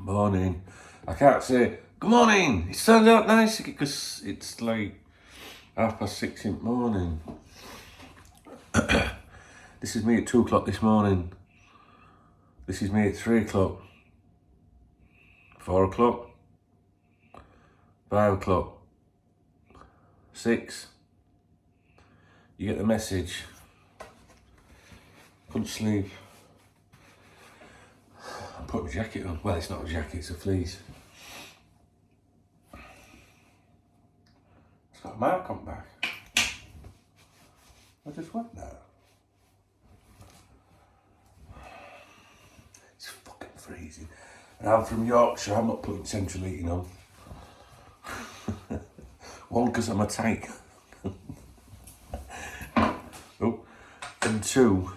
Morning. I can't say, good morning, it turned out nice, because it's like 6:30 in the morning. This is me at 2 o'clock this morning. This is me at 3 o'clock. 4 o'clock. 5 o'clock. 6. You get the message. Couldn't sleep. I put my jacket on. Well, it's not a jacket, it's a fleece. It's got a mark on back. I just went there. It's fucking freezing. And I'm from Yorkshire, I'm not putting central heating on. One, because I'm a tyke. Oh. And two,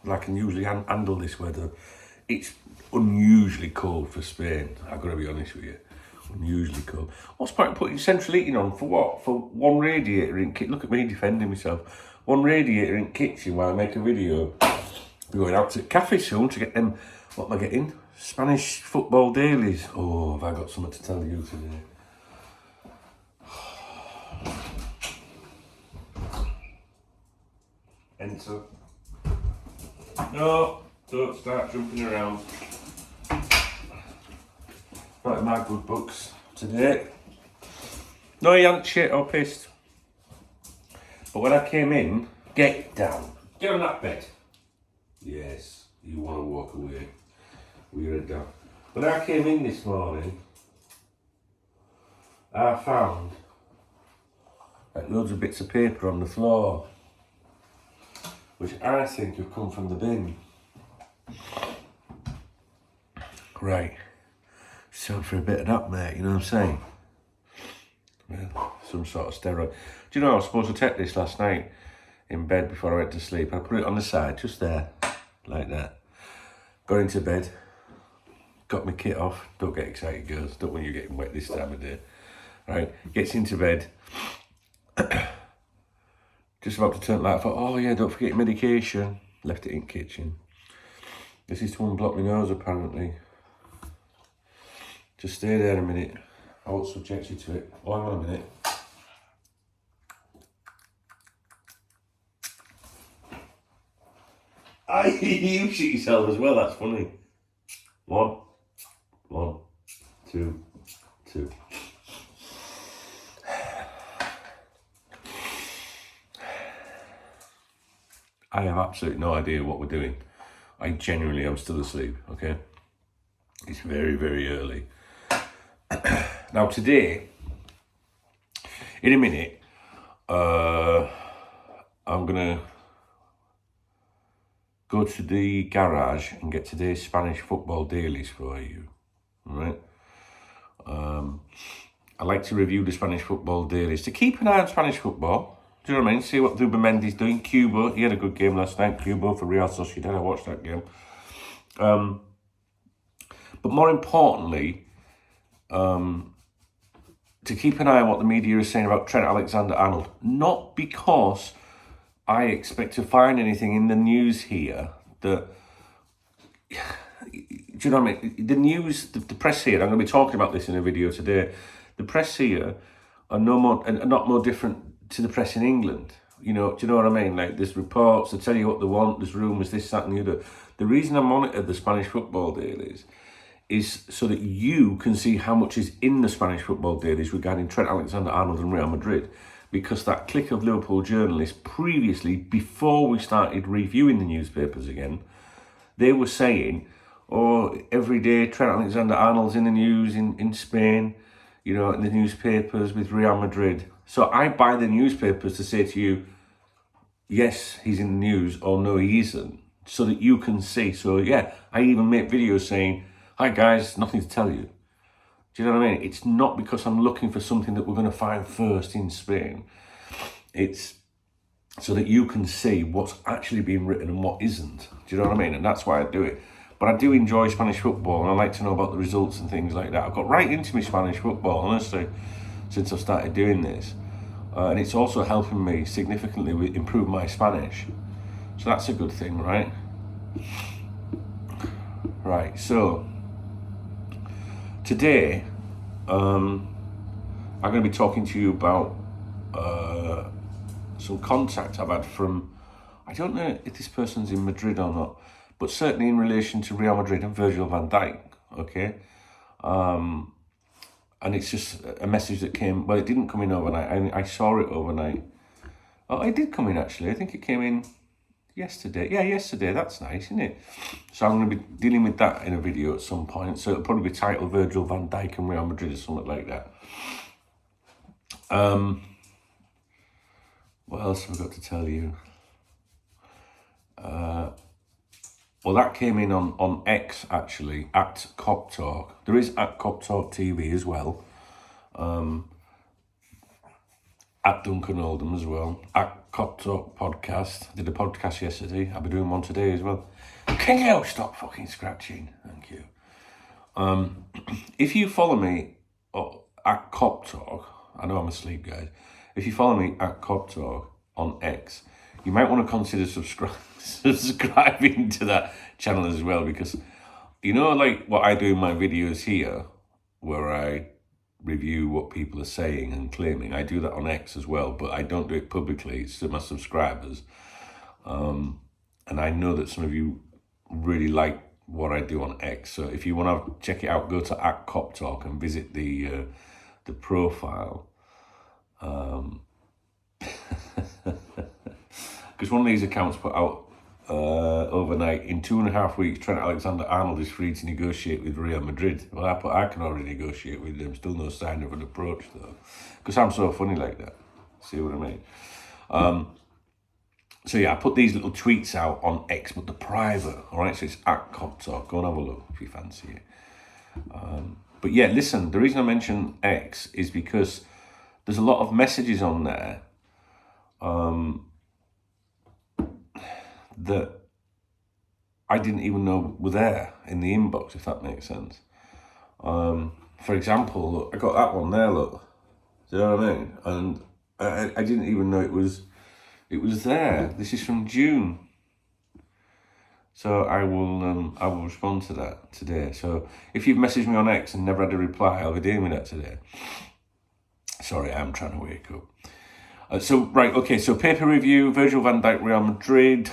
I can usually handle this weather. It's unusually cold for Spain, I've got to be honest with you. Unusually cold. What's the point of putting central heating on? For what? For one radiator in kitchen? Look at me defending myself. One radiator in kitchen while I make a video. We're going out to the cafe soon to get them, what am I getting? Spanish football dailies. Oh, have I got something to tell you today? Enter. No, don't start jumping around. Right, my good books today. No, you aren't shit or pissed. But when I came in, get down. Get on that bed. Yes, you want to walk away with your head down. When I came in this morning, I found like loads of bits of paper on the floor, which I think have come from the bin. Right. So for a bit of that, mate, you know what I'm saying? Well, some sort of steroid. Do you know I was supposed to take this last night in bed before I went to sleep? I put it on the side, just there, like that. Got into bed, got my kit off. Don't get excited, girls. Don't want you getting wet this time of day. Right, gets into bed. Just about to turn the light off. Oh yeah, don't forget your medication. Left it in kitchen. This is to unblock my nose, apparently. Just stay there a minute. I won't subject you to it. Oh, hang on a minute. You shit yourself as well, that's funny. 1, 2, 2. I have absolutely no idea what we're doing. I genuinely am still asleep, okay? It's very, very early. Now today, in a minute, I'm gonna go to the garage and get today's Spanish football dailies for you, all right? I like to review the Spanish football dailies to keep an eye on Spanish football. Do you know what I mean? See what Zubimendi's doing. Cuba, he had a good game last night. Cuba for Real Sociedad, I watched that game. But more importantly, to keep an eye on what the media is saying about Trent Alexander-Arnold. Not because I expect to find anything in the news here that... Do you know what I mean? The news, the press here, I'm going to be talking about this in a video today. The press here are not more different to the press in England. You know, do you know what I mean? Like, there's reports, they tell you what they want, there's rumours, this, that and the other. The reason I monitor the Spanish football dailies is so that you can see how much is in the Spanish football dailies regarding Trent Alexander-Arnold and Real Madrid. Because that clique of Liverpool journalists previously, before we started reviewing the newspapers again, they were saying, oh, every day Trent Alexander-Arnold's in the news in Spain, you know, in the newspapers with Real Madrid. So I buy the newspapers to say to you, yes, he's in the news, or no, he isn't, so that you can see. So yeah, I even make videos saying, hi guys, nothing to tell you. Do you know what I mean? It's not because I'm looking for something that we're going to find first in Spain. It's so that you can see what's actually being written and what isn't. Do you know what I mean? And that's why I do it. But I do enjoy Spanish football, and I like to know about the results and things like that. I've got right into my Spanish football, honestly, since I've started doing this. And it's also helping me significantly improve my Spanish. So that's a good thing, right? Right, so today, I'm going to be talking to you about some contact I've had from, I don't know if this person's in Madrid or not, but certainly in relation to Real Madrid and Virgil van Dijk, okay? And it's just a message that came, well, it didn't come in overnight. I saw it overnight. Oh, it did come in, actually. I think it came in yesterday. Yeah, yesterday. That's nice, isn't it? So I'm going to be dealing with that in a video at some point. So it'll probably be titled Virgil van Dijk and Real Madrid or something like that. What else have I got to tell you? Well, that came in on X, actually, at Cop Talk. There is at Cop Talk TV as well. At Duncan Oldham as well. At Cop Talk Podcast. I did a podcast yesterday. I'll be doing one today as well. Can you stop fucking scratching? Thank you. If you follow me at Cop Talk, I know I'm asleep, guys. If you follow me at Cop Talk on X, you might want to consider subscribing to that channel as well, because you know, like what I do in my videos here, where I review what people are saying and claiming, I do that on X as well, but I don't do it publicly. It's to my subscribers, and I know that some of you really like what I do on X. So if you want to check it out, go to at Cop Talk and visit the profile. Because one of these accounts put out overnight, in 2.5 weeks, Trent Alexander-Arnold is free to negotiate with Real Madrid. Well, I can already negotiate with them. Still no sign of an approach, though. Because I'm so funny like that. See what I mean? So, yeah, I put these little tweets out on X, but they're private, all right? So it's at Cop Talk. Go and have a look if you fancy it. But, yeah, listen, the reason I mention X is because there's a lot of messages on there that I didn't even know were there in the inbox, if that makes sense. For example, look, I got that one there, look. Do you know what I mean? And I didn't even know it was there. This is from June. So I will respond to that today. So if you've messaged me on X and never had a reply, I'll be dealing with that today. Sorry, I'm trying to wake up. So paper review, Virgil van Dijk, Real Madrid.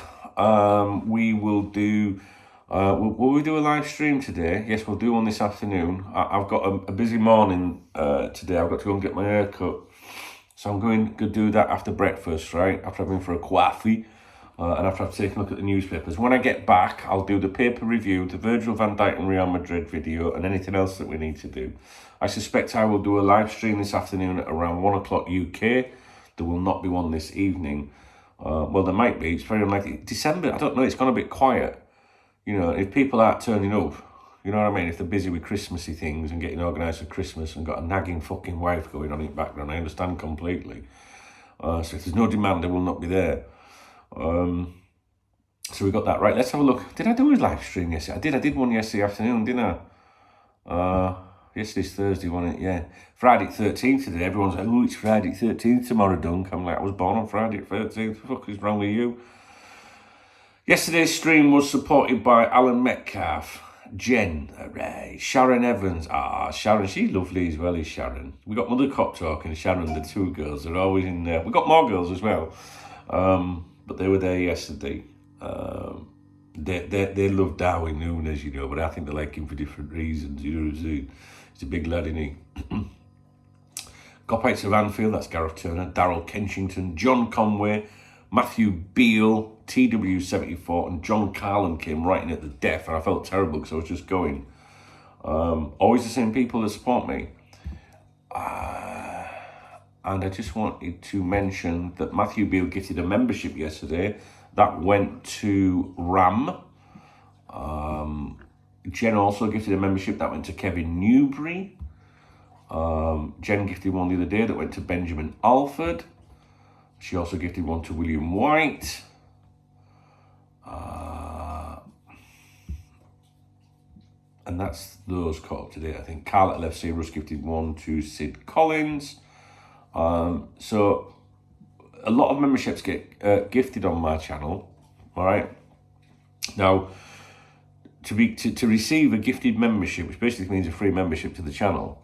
We will do, will we do a live stream today? Yes, we'll do one this afternoon. I've got a busy morning today. I've got to go and get my hair cut. So I'm going to do that after breakfast, right? After I've been for a coffee, and after I've taken a look at the newspapers. When I get back, I'll do the paper review, the Virgil van Dijk and Real Madrid video, and anything else that we need to do. I suspect I will do a live stream this afternoon at around 1 o'clock UK. There will not be one this evening. Well, there might be. It's very unlikely. December, I don't know. It's gone a bit quiet. You know, if people aren't turning up, you know what I mean? If they're busy with Christmassy things and getting organised for Christmas and got a nagging fucking wife going on in the background, I understand completely. So if there's no demand, they will not be there. So we got that right. Let's have a look. Did I do a live stream yesterday? I did one yesterday afternoon, didn't I? Yesterday's Thursday, wasn't it? Yeah. Friday 13th today. Everyone's like, oh, it's Friday 13th tomorrow, Dunk. I'm like, I was born on Friday 13th. What the fuck is wrong with you? Yesterday's stream was supported by Alan Metcalf, Jen, hooray, Sharon Evans. Sharon, she's lovely as well, is Sharon. We got Mother Cop Talk and Sharon, the two girls. They're always in there. We got more girls as well. But they were there yesterday. They love Darwin Nunez, you know, but I think they like him for different reasons, you know what I'm saying? He's a big lad, isn't he? Copites of Anfield, that's Gareth Turner, Daryl Kenshington, John Conway, Matthew Beale, TW74, and John Carlin came right in at the death, and I felt terrible because I was just going. Always the same people that support me. And I just wanted to mention that Matthew Beale gifted a membership yesterday. That went to Ram. Jen also gifted a membership. That went to Kevin Newbury. Jen gifted one the other day that went to Benjamin Alford. She also gifted one to William White. And that's those caught up today. I think Carl at LFC Russ gifted one to Sid Collins. So a lot of memberships get gifted on my channel. All right. Now, to receive a gifted membership, which basically means a free membership to the channel,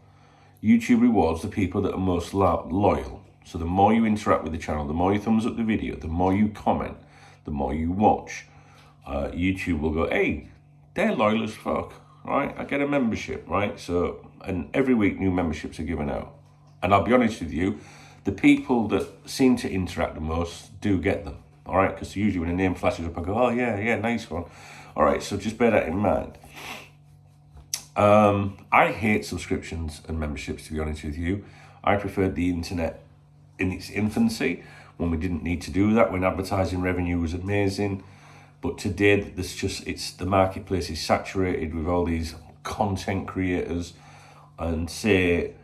YouTube rewards the people that are most loyal. So the more you interact with the channel, the more you thumbs up the video, the more you comment, the more you watch, YouTube will go, hey, they're loyal as fuck, right? I get a membership, right? So, and every week new memberships are given out. And I'll be honest with you, the people that seem to interact the most do get them, all right? Because usually when a name flashes up, I go, oh yeah, nice one. All right, so just bear that in mind. I hate subscriptions and memberships, to be honest with you. I preferred the internet in its infancy, when we didn't need to do that, when advertising revenue was amazing. But today, the marketplace is saturated with all these content creators. And say,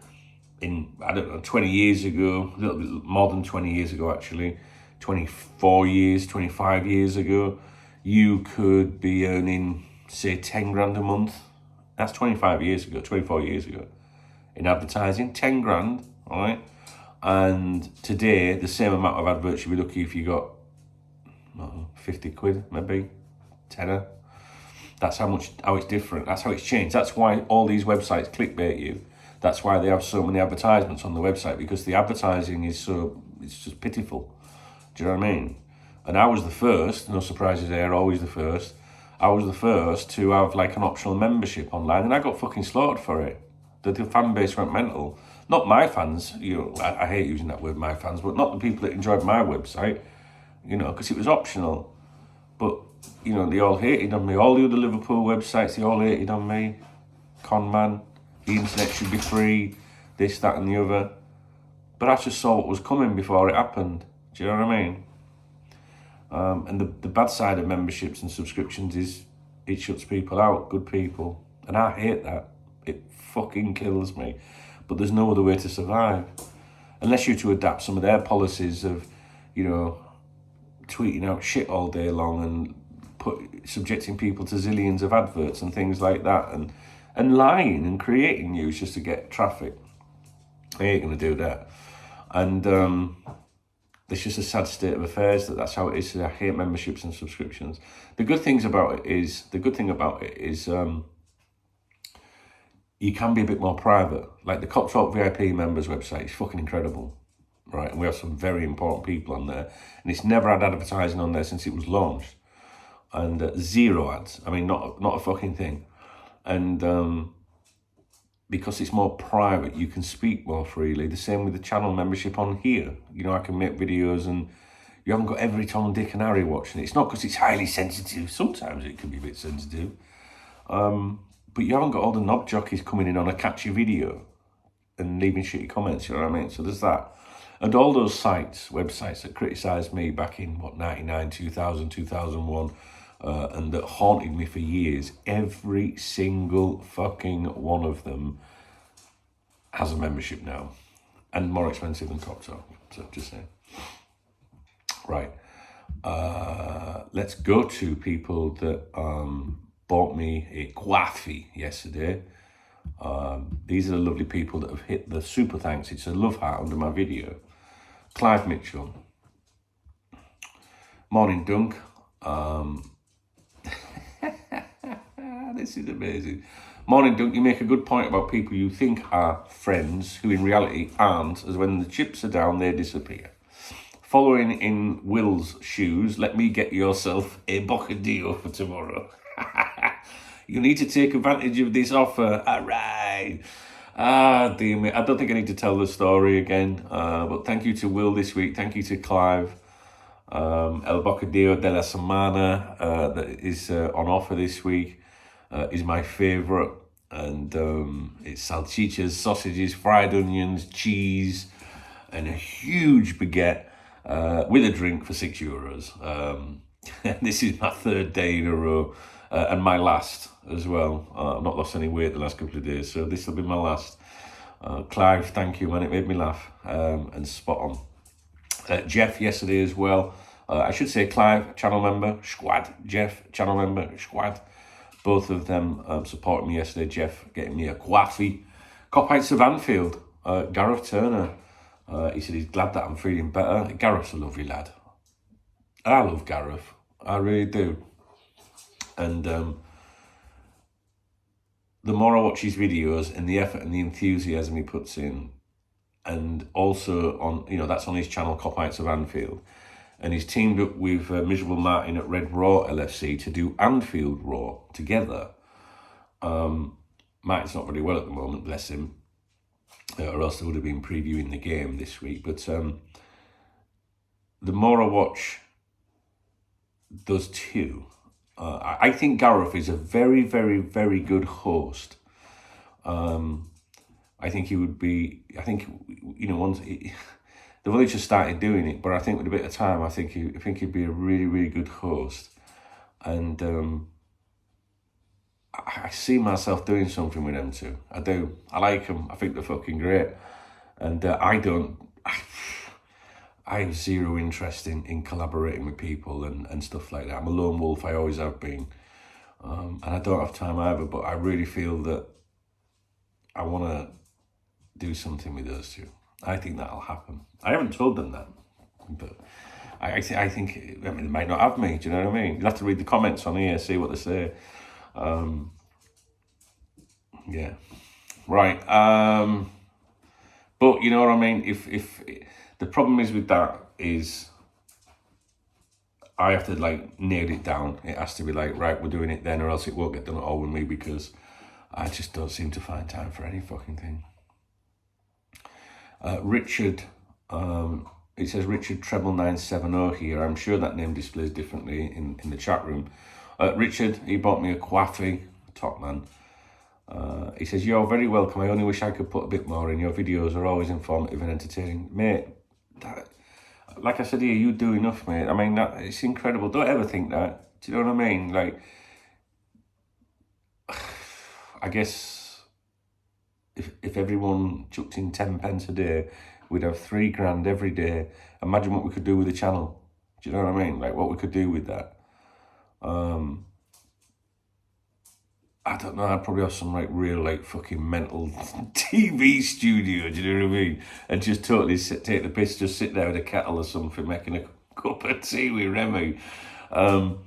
20 years ago, a little bit more than 20 years ago actually, 24 years, 25 years ago, you could be earning, say, 10 grand a month. That's 25 years ago, 24 years ago. In advertising, 10 grand, all right? And today, the same amount of adverts, you'd be lucky if you got 50 quid, maybe, tenner. That's how it's different. That's how it's changed. That's why all these websites clickbait you. That's why they have so many advertisements on the website, because the advertising it's just pitiful. Do you know what I mean? And I was the first, no surprises there, always the first. I was the first to have like an optional membership online, and I got fucking slaughtered for it. The fan base went mental. Not my fans, I hate using that word, my fans, but not the people that enjoyed my website, because it was optional. But, they all hated on me. All the other Liverpool websites, they all hated on me. Con man, the internet should be free, this, that and the other. But I just saw what was coming before it happened. Do you know what I mean? And the bad side of memberships and subscriptions is it shuts people out, good people. And I hate that. It fucking kills me. But there's no other way to survive. Unless you're to adapt some of their policies of, tweeting out shit all day long and subjecting people to zillions of adverts and things like that, and lying and creating news just to get traffic. I ain't going to do that. And it's just a sad state of affairs that's how it is. I hate memberships and subscriptions. The good thing about it is you can be a bit more private. Like the Cop Talk VIP members website is fucking incredible, right? And we have some very important people on there, and it's never had advertising on there since it was launched, and zero ads. I mean, not a fucking thing. And because it's more private, you can speak more freely. The same with the channel membership on here. I can make videos, and you haven't got every Tom, Dick and Harry watching it. It's not because it's highly sensitive. Sometimes it can be a bit sensitive. But you haven't got all the knob jockeys coming in on a catchy video and leaving shitty comments, you know what I mean? So there's that. And all those websites that criticised me back in, 99, 2000, 2001, and that haunted me for years, every single fucking one of them has a membership now. And more expensive than Cop Talk. So just saying. Right. Let's go to people that bought me a coffee yesterday. These are the lovely people that have hit the super thanks. It's a love heart under my video. Clive Mitchell. Morning, Dunk. This is amazing. Morning, Dunk. You make a good point about people you think are friends who in reality aren't, as when the chips are down, they disappear. Following in Will's shoes, let me get yourself a bocadillo for tomorrow. You need to take advantage of this offer. All right. Damn it. I don't think I need to tell the story again. But thank you to Will this week. Thank you to Clive. El Bocadillo de la Semana that is on offer this week is my favourite. And it's salchichas, sausages, fried onions, cheese, and a huge baguette with a drink for €6. This is my third day in a row. And my last as well. I've not lost any weight the last couple of days, so this will be my last. Clive, thank you, man. It made me laugh and spot on. Jeff yesterday as well. I should say Clive, channel member, squad. Jeff, channel member, squad. Both of them supported me yesterday. Jeff getting me a coffee. Cop Heights of Anfield. Gareth Turner. He said he's glad that I'm feeling better. Gareth's a lovely lad. I love Gareth. I really do. And the more I watch his videos and the effort and the enthusiasm he puts in, and also on, that's on his channel, Cop Heights of Anfield, and he's teamed up with Miserable Martin at Red Raw LFC to do Anfield Raw together. Martin's not very well at the moment, bless him, or else they would have been previewing the game this week. But the more I watch those two, I think Gareth is a very, very, very good host. I think he would be, once they've only just started doing it, but I think with a bit of time, I think he'd be a really, really good host. And I see myself doing something with them too. I do. I like them. I think they're fucking great. And I have zero interest in collaborating with people and stuff like that. I'm a lone wolf. I always have been. And I don't have time either, but I really feel that I want to do something with those two. I think that'll happen. I haven't told them that, but I think, they might not have me, do you know what I mean? You'll have to read the comments on here, see what they say. Yeah. Right. But you know what I mean? If the problem is with that is I have to nail it down. It has to be right, we're doing it then, or else it won't get done at all with me, because I just don't seem to find time for any fucking thing. Richard, it says Richard treble 970 here. I'm sure that name displays differently in the chat room. Richard, he bought me a coffee, top man. He says, you're very welcome. I only wish I could put a bit more in. Your videos are always informative and entertaining. Mate, like I said here, you do enough, mate. I mean, it's incredible. Don't ever think that. Do you know what I mean? I guess if everyone chucked in 10 pence a day, we'd have 3 grand every day. Imagine what we could do with the channel. Do you know what I mean? What we could do with that. I don't know, I'd probably have some real fucking mental TV studio, do you know what I mean? And just totally take the piss, just sit there with a kettle or something, making a cup of tea with Remy. No,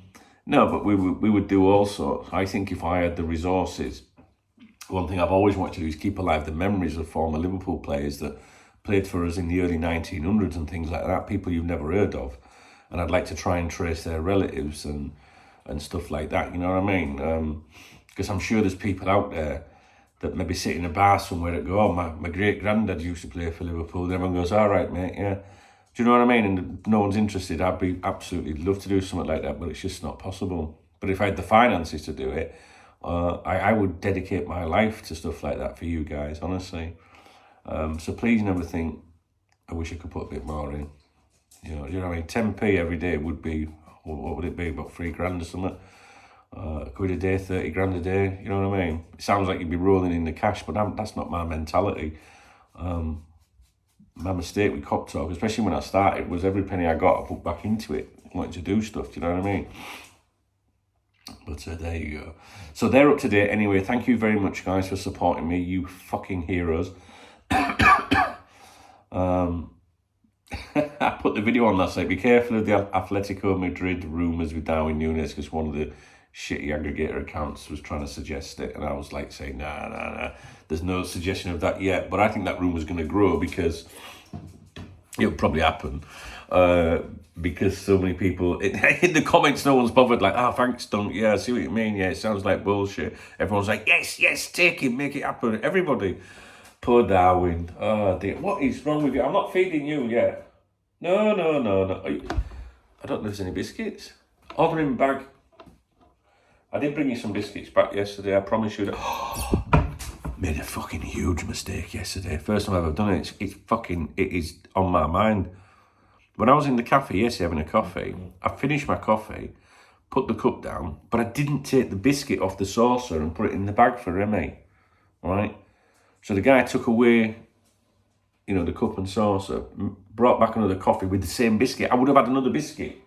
but we would do all sorts. I think if I had the resources, one thing I've always wanted to do is keep alive the memories of former Liverpool players that played for us in the early 1900s and things like that, people you've never heard of. And I'd like to try and trace their relatives and stuff like that, you know what I mean? Because I'm sure there's people out there that maybe sit in a bar somewhere that go, oh, my great-granddad used to play for Liverpool. And everyone goes, all right, mate, yeah. Do you know what I mean? And no one's interested. I'd be absolutely love to do something like that, but it's just not possible. But if I had the finances to do it, I would dedicate my life to stuff like that for you guys, honestly. So please never think, I wish I could put a bit more in. You know what I mean? 10p every day would be, what would it be, about 3 grand or something? A quid a day, 30 grand a day, you know what I mean? It sounds like you'd be rolling in the cash, but that's not my mentality. My mistake with Cop Talk, especially when I started, was every penny I got, I put back into it, wanting to do stuff, do you know what I mean? But there you go. So they're up to date anyway. Thank you very much, guys, for supporting me, you fucking heroes. I put the video on last night. Be careful of the Atletico Madrid rumours with Darwin Nunez, because one of the shitty aggregator accounts was trying to suggest it, and I was saying, nah, there's no suggestion of that yet. But I think that rumour's going to grow, because it'll probably happen. Because so many people, in the comments, no one's bothered, thanks, Dunk, yeah, I see what you mean, yeah, it sounds like bullshit. Everyone's like, yes, take it, make it happen. Everybody. Poor Darwin. Oh, dear. What is wrong with you? I'm not feeding you yet. No. I don't know if there's any biscuits. Order in bag. I did bring you some biscuits back yesterday, I promise you that. Made a fucking huge mistake yesterday. First time I've ever done it. It is on my mind. When I was in the cafe yesterday having a coffee, I finished my coffee, put the cup down, but I didn't take the biscuit off the saucer and put it in the bag for Remy. Right? So the guy took away, the cup and saucer, brought back another coffee with the same biscuit. I would have had another biscuit.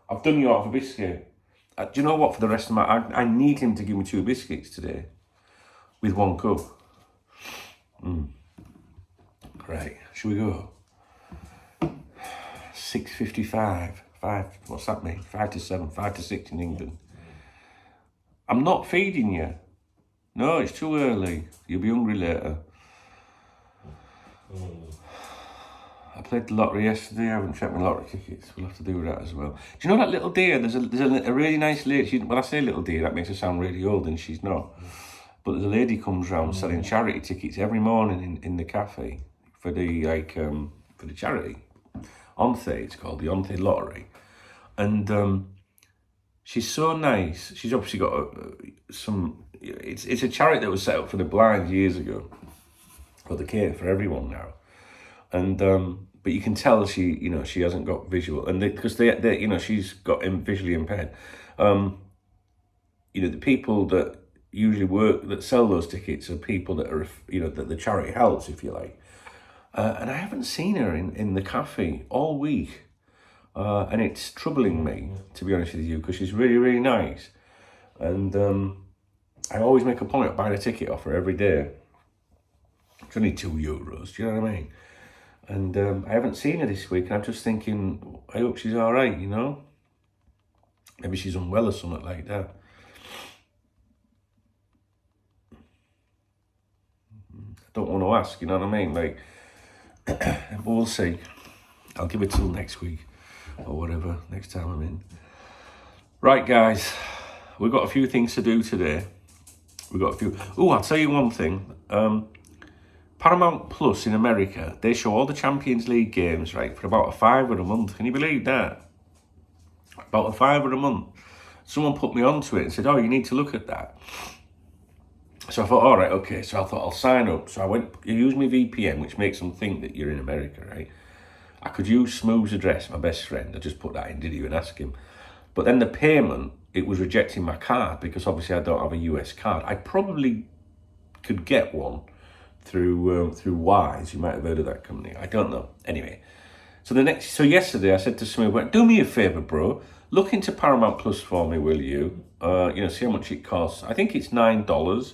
I've done you out of a biscuit. Do you know what? For the rest of I need him to give me 2 biscuits today with 1 cup. Right, shall we go? 6:55. 5, what's that mean? 5 to 7, 5 to 6 in England. I'm not feeding you. No, it's too early. You'll be hungry later. I played the lottery yesterday. I haven't checked my lottery tickets. We'll have to do that as well. Do you know that little dear? There's a really nice lady. When I say little dear, that makes her sound really old, and she's not. But the lady comes round selling charity tickets every morning in the cafe for the for the charity. Onthe, it's called the Onthe Lottery, and she's so nice. She's obviously got some. It's a charity that was set up for the blind years ago, but they cater for everyone now. And but you can tell she hasn't got visual, and because they she's got visually impaired. The people that usually work that sell those tickets are people that are that the charity helps, if you like. And I haven't seen her in the cafe all week, and it's troubling me, to be honest with you, because she's really, really nice, and I always make a point of buying a ticket off her every day. It's only €2. Do you know what I mean? And I haven't seen her this week, and I'm just thinking, I hope she's all right, Maybe she's unwell or something like that. I don't want to ask, you know what I mean? Like, but we'll see. I'll give it till next week, or whatever, next time I'm in. Right, guys, we've got a few things to do today. I'll tell you one thing. Paramount Plus in America, they show all the Champions League games, right, for about $5 a month. Can you believe that? About $5 a month. Someone put me onto it and said, oh, you need to look at that. So I thought, all right, okay. So I thought I'll sign up. So I went, you use my VPN, which makes them think that you're in America, right? I could use Smooth's address, my best friend. I just put that in, did you, and ask him. But then the payment, it was rejecting my card because obviously I don't have a US card. I probably could get one through Wise. You might have heard of that company. I don't know. Anyway, so yesterday I said to Smooth, do me a favor, bro. Look into Paramount Plus for me, will you? See how much it costs. I think it's $9,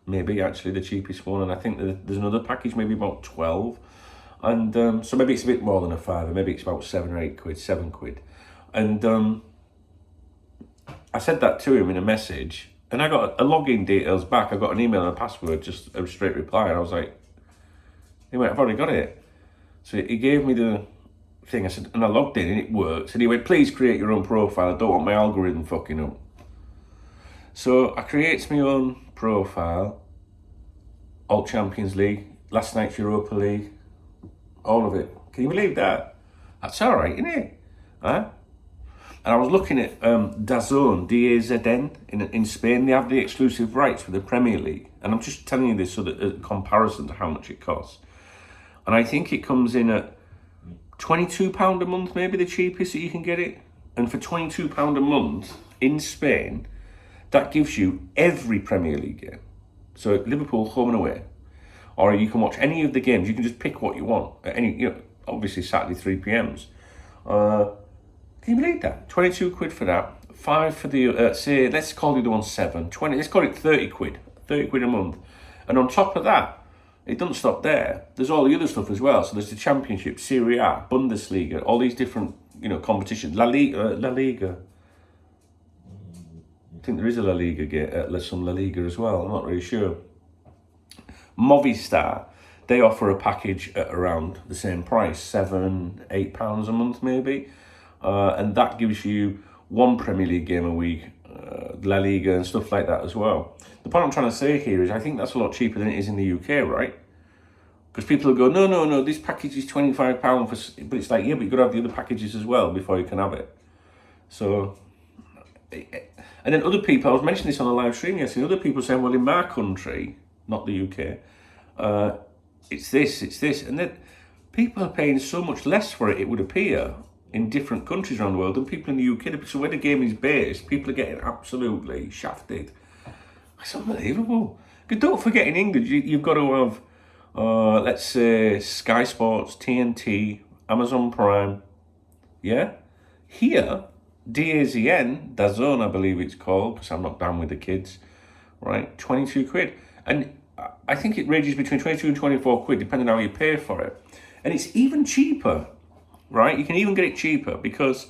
maybe actually the cheapest one, and I think there's another package, maybe about 12, and so maybe it's a bit more than a $5, maybe it's about £7 or £8, £7, and I said that to him in a message. And I got a login details back. I got an email and a password, just a straight reply. And I was like, he went, I've already got it. So he gave me the thing. I said, and I logged in and it worked. And he went, please create your own profile. I don't want my algorithm fucking up. So I created my own profile. All Champions League, last night's Europa League, all of it. Can you believe that? That's all right, isn't it? Huh? And I was looking at DAZN, D-A-Z-N, in Spain. They have the exclusive rights for the Premier League. And I'm just telling you this so that a comparison to how much it costs. And I think it comes in at £22 a month, maybe the cheapest that you can get it. And for £22 a month in Spain, that gives you every Premier League game. So Liverpool home and away. Or you can watch any of the games. You can just pick what you want. Obviously Saturday 3 p.m s. Can you believe that? £22 for that, 5 for the, let's call the other one 7, 20, let's call it £30, £30 a month. And on top of that, it doesn't stop there. There's all the other stuff as well. So there's the Championship, Serie A, Bundesliga, all these different, competitions. La Liga. I think there is a La Liga, some La Liga as well. I'm not really sure. Movistar, they offer a package at around the same price, £7, £8 a month maybe. And that gives you one Premier League game a week, La Liga and stuff like that as well. The point I'm trying to say here is I think that's a lot cheaper than it is in the UK, right? Because people will go, no, this package is £25 but it's like, yeah, but you've got to have the other packages as well before you can have it. So, and then other people, I was mentioning this on a live stream yesterday, other people saying, well, in my country, not the UK, it's this. And then people are paying so much less for it, it would appear, in different countries around the world than people in the UK. So where the game is based, people are getting absolutely shafted. It's unbelievable. Because don't forget, in England, you've got to have, let's say, Sky Sports, TNT, Amazon Prime. Yeah? Here, DAZN, I believe it's called, because I'm not down with the kids, right? £22. And I think it ranges between 22 and 24 quid, depending on how you pay for it. And it's even cheaper, right? You can even get it cheaper because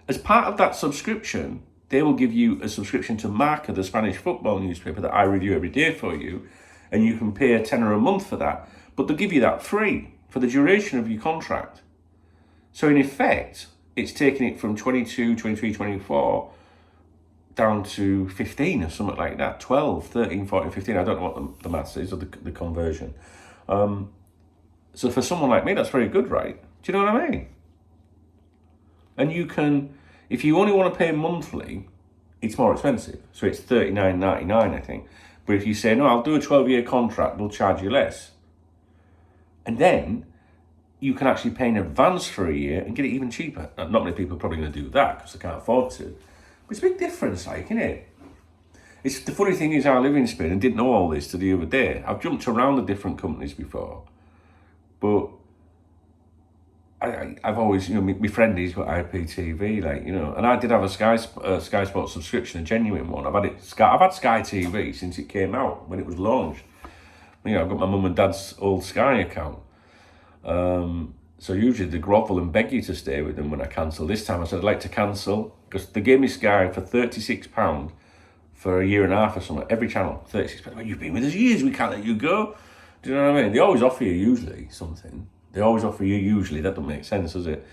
as part of that subscription, they will give you a subscription to Marca, the Spanish football newspaper that I review every day for you, and you can pay a tenner a month for that. But they'll give you that free for the duration of your contract. So in effect, it's taking it from 22, 23, 24 down to 15 or something like that. 12, 13, 14, 15. I don't know what the maths is or the conversion. So for someone like me, that's very good, right? Do you know what I mean? And you can, if you only want to pay monthly, it's more expensive. So it's $39.99, I think. But if you say, no, I'll do a 12-year contract, they'll charge you less. And then you can actually pay in advance for a year and get it even cheaper. Now, not many people are probably going to do that because they can't afford to. But it's a big difference, like, isn't it? It's, the funny thing is, I live in Spain and didn't know all this till the other day. I've jumped around the different companies before. But I've always, my friend, he's got IPTV, like, and I did have a Sky Sports subscription, a genuine one. I've had Sky TV since it came out, when it was launched. I've got my mum and dad's old Sky account. So usually they grovel and beg you to stay with them when I cancel. This time I said I'd like to cancel, because they gave me Sky for £36 for a year and a half or something, every channel, £36. Well, you've been with us years, we can't let you go. Do you know what I mean? They always offer you usually something. They always offer you usually, that doesn't make sense, does it?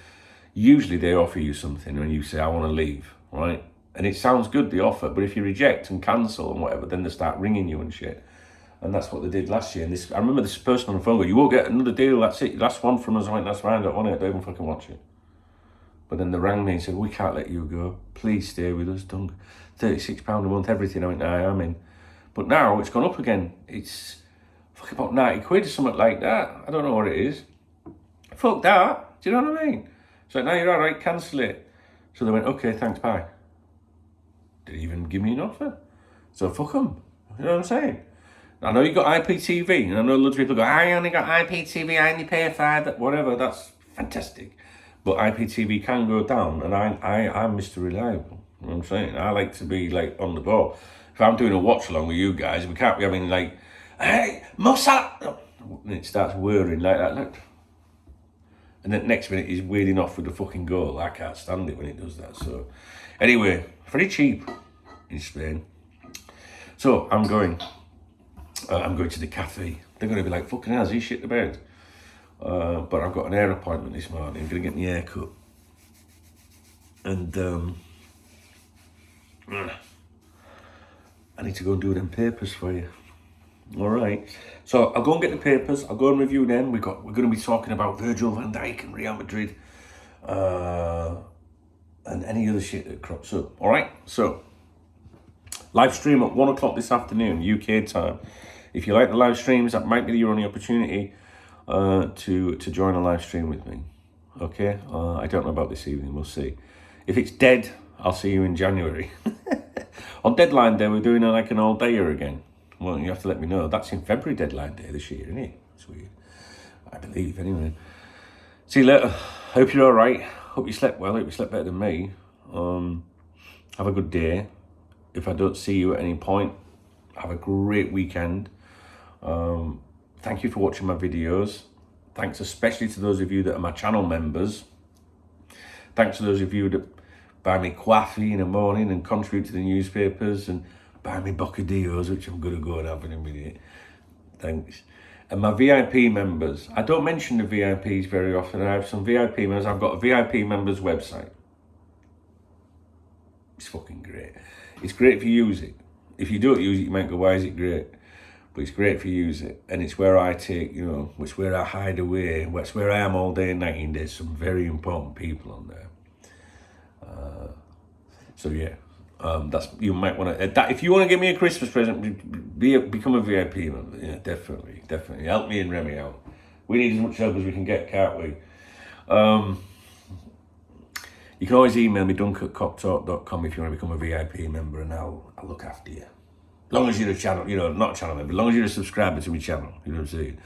Usually they offer you something when you say, I want to leave, right? And it sounds good, the offer, but if you reject and cancel and whatever, then they start ringing you and shit. And that's what they did last year. And I remember this person on the phone go, you won't get another deal, that's it, last one from us. I went, that's fine, I don't want it, I don't even fucking watch it. But then they rang me and said, we can't let you go, please stay with us, don't. £36 a month, everything. I went, I'm in. But now it's gone up again. It's fucking about 90 quid or something like that. I don't know what it is. Fuck that, do you know what I mean? So now you're all right, cancel it. So they went, okay, thanks, bye. Didn't even give me an offer. So fuck them, you know what I'm saying? I know you got IPTV, and I know loads of people go, I only got IPTV, I only pay $5, whatever, that's fantastic. But IPTV can go down, and I'm Mr. Reliable, you know what I'm saying? I like to be, like, on the ball. If I'm doing a watch-along with you guys, we can't be having, like, hey, Mossad! And it starts whirring like that, look. And then next minute he's wheeling off with a fucking goal. I can't stand it when it does that. So, anyway, very cheap in Spain. So, I'm going to the cafe. They're going to be like, fucking hell, is he shit the bed? But I've got an hair appointment this morning. I'm going to get my hair cut. And I need to go and do them papers for you. All right. So I'll go and get the papers. I'll go and review them. We're going to be talking about Virgil van Dijk and Real Madrid. And any other shit that crops up. All right. So live stream at 1 o'clock this afternoon, UK time. If you like the live streams, that might be your only opportunity to join a live stream with me. Okay? I don't know about this evening. We'll see. If it's dead, I'll see you in January. On deadline day, we're doing like an all-dayer again. Well, you have to let me know. That's in February deadline day this year, isn't it? It's weird. I believe, anyway. See you later. Hope you're all right. Hope you slept well. Hope you slept better than me. Have a good day. If I don't see you at any point, have a great weekend. Thank you for watching my videos. Thanks especially to those of you that are my channel members. Thanks to those of you that buy me coffee in the morning and contribute to the newspapers and buy me bocadillos, which I'm going to go and have in a minute. Thanks. And my VIP members. I don't mention the VIPs very often. I have some VIP members. I've got a VIP members website. It's fucking great. It's great if you use it. If you don't use it, you might go, why is it great? But it's great if you use it. And it's where I take, it's where I hide away. It's where I am all day and night. And there's some very important people on there. So yeah, that's, you might want to, if you want to give me a Christmas present, become a VIP member. Yeah, definitely. Help me and Remy out. We need as much help as we can get, can't we? You can always email me, dunk@coptalk.com if you want to become a VIP member, and I'll look after you. As long as you're a channel, not a channel member, as long as you're a subscriber to my channel, you know what I'm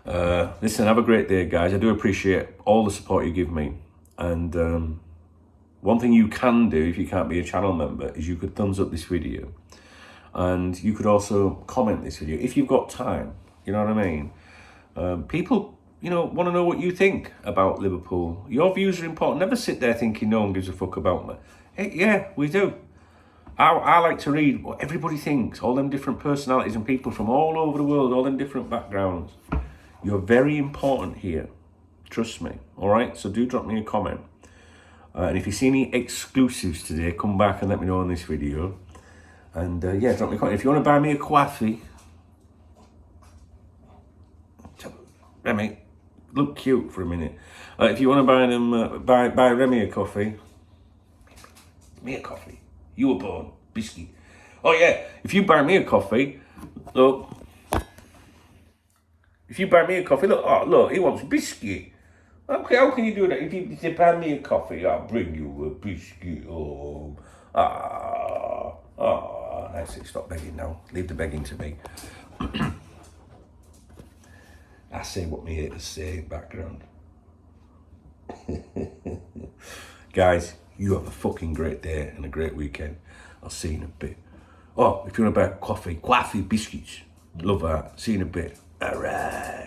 saying? Listen, have a great day, guys. I do appreciate all the support you give me. And one thing you can do if you can't be a channel member is you could thumbs up this video. And you could also comment this video if you've got time, you know what I mean? People, want to know what you think about Liverpool. Your views are important. Never sit there thinking no one gives a fuck about me. Yeah, we do. I like to read what everybody thinks, all them different personalities and people from all over the world, all them different backgrounds. You're very important here. Trust me. All right? So do drop me a comment. And if you see any exclusives today, come back and let me know on this video. And yeah, drop me a comment. If you want to buy me a coffee, Remy, look cute for a minute. If you want to buy them, buy Remy a coffee. Me a coffee. You were born. Biscuit. Oh yeah, if you buy me a coffee, look. If you buy me a coffee, look, oh look, he wants biscuit. Okay, how can you do that? If you buy me a coffee, I'll bring you a biscuit home. That's it, stop begging now. Leave the begging to me. I say what me haters say in background. Guys, you have a fucking great day and a great weekend. I'll see you in a bit. Oh, if you want to buy coffee, biscuits. Love that. See you in a bit. All right.